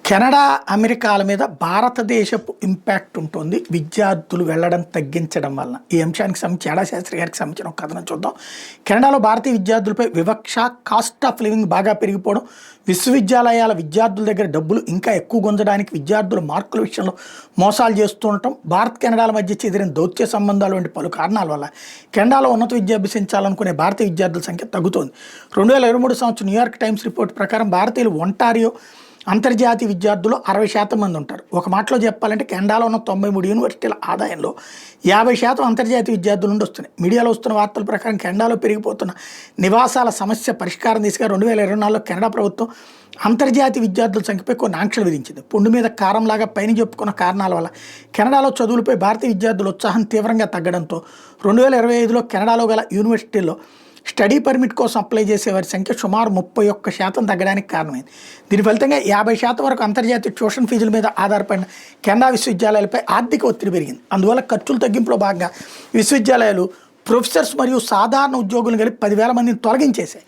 Canada అమెరికాల మీద భారతదేశపు ఇంపాక్ట్ ఉంటుంది విద్యార్థులు వెళ్ళడం తగ్గించడం వలన. ఈ అంశానికి సంబంధించి ఏడా శాస్త్రి గారికి సంబంధించిన ఒక కథనం చూద్దాం. కెనడాలో భారతీయ విద్యార్థులపై వివక్ష, కాస్ట్ ఆఫ్ లివింగ్ బాగా పెరిగిపోవడం, విశ్వవిద్యాలయాల విద్యార్థుల దగ్గర డబ్బులు ఇంకా ఎక్కువ గుంజడానికి విద్యార్థుల మార్కుల విషయంలో మోసాలు చేస్తూ ఉండటం, భారత్ కెనడాల మధ్య చెదిరిన దౌత్య సంబంధాలు వంటి పలు కారణాల వల్ల కెనడాలో ఉన్నత విద్య అభ్యసించాలనుకునే భారతీయ విద్యార్థుల సంఖ్య తగ్గుతోంది. 2023 సంవత్సరం న్యూయార్క్ టైమ్స్ రిపోర్ట్ ప్రకారం భారతీయులు ఒంటారియో అంతర్జాతీయ విద్యార్థులు 60% మంది ఉంటారు. ఒక మాటలో చెప్పాలంటే కెనడాలో ఉన్న 93 యూనివర్సిటీల ఆదాయంలో 50% అంతర్జాతీయ విద్యార్థుల నుండి వస్తున్నాయి. మీడియాలో వస్తున్న వార్తల ప్రకారం కెనడాలో పెరిగిపోతున్న నివాసాల సమస్య పరిష్కారం దిశగా 2024లో కెనడా ప్రభుత్వం అంతర్జాతీయ విద్యార్థుల సంఖ్యపై కొన్ని ఆంక్షలు విధించింది. పుండు మీద కారంలాగా పైన చెప్పుకున్న కారణాల వల్ల కెనడాలో చదువులపై భారతీయ విద్యార్థుల ఉత్సాహం తీవ్రంగా తగ్గడంతో 2025లో కెనడాలో గల యూనివర్సిటీల్లో స్టడీ పర్మిట్ కోసం అప్లై చేసే వారి సంఖ్య సుమారు 31% తగ్గడానికి కారణమైంది. దీని ఫలితంగా 50% వరకు అంతర్జాతీయ ట్యూషన్ ఫీజుల మీద ఆధారపడిన కెనడా విశ్వవిద్యాలయాలపై ఆర్థిక ఒత్తిడి పెరిగింది. అందువల్ల ఖర్చుల తగ్గింపులో భాగంగా విశ్వవిద్యాలయాలు ప్రొఫెసర్స్ మరియు సాధారణ ఉద్యోగులను కలిపి 10,000 మందిని తొలగించేశాయి.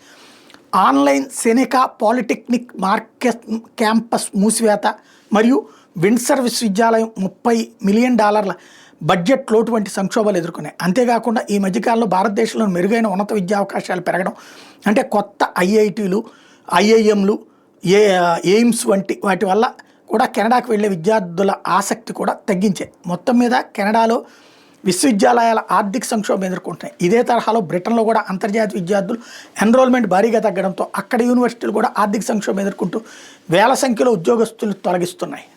ఆన్లైన్ సెనెకా పాలిటెక్నిక్ మార్కెట్ క్యాంపస్ మూసివేత మరియు విండ్సర్ విశ్వవిద్యాలయం $30 మిలియన్ బడ్జెట్ లోటు వంటి సంక్షోభాలు ఎదుర్కొన్నాయి. అంతేకాకుండా ఈ మధ్యకాలంలో భారతదేశంలో మెరుగైన ఉన్నత విద్యా అవకాశాలు పెరగడం, అంటే కొత్త ఐఐటీలు, ఐఐఎంలు, ఎయిమ్స్ వంటి వాటి వల్ల కూడా కెనడాకు వెళ్ళే విద్యార్థుల ఆసక్తి కూడా తగ్గించాయి. మొత్తం మీద కెనడాలో విశ్వవిద్యాలయాల ఆర్థిక సంక్షోభం ఎదుర్కొంటున్నాయి. ఇదే తరహాలో బ్రిటన్లో కూడా అంతర్జాతీయ విద్యార్థులు ఎన్రోల్మెంట్ భారీగా తగ్గడంతో అక్కడ యూనివర్సిటీలు కూడా ఆర్థిక సంక్షోభం ఎదుర్కొంటూ వేల సంఖ్యలో ఉద్యోగస్తులు తొలగిస్తున్నాయి.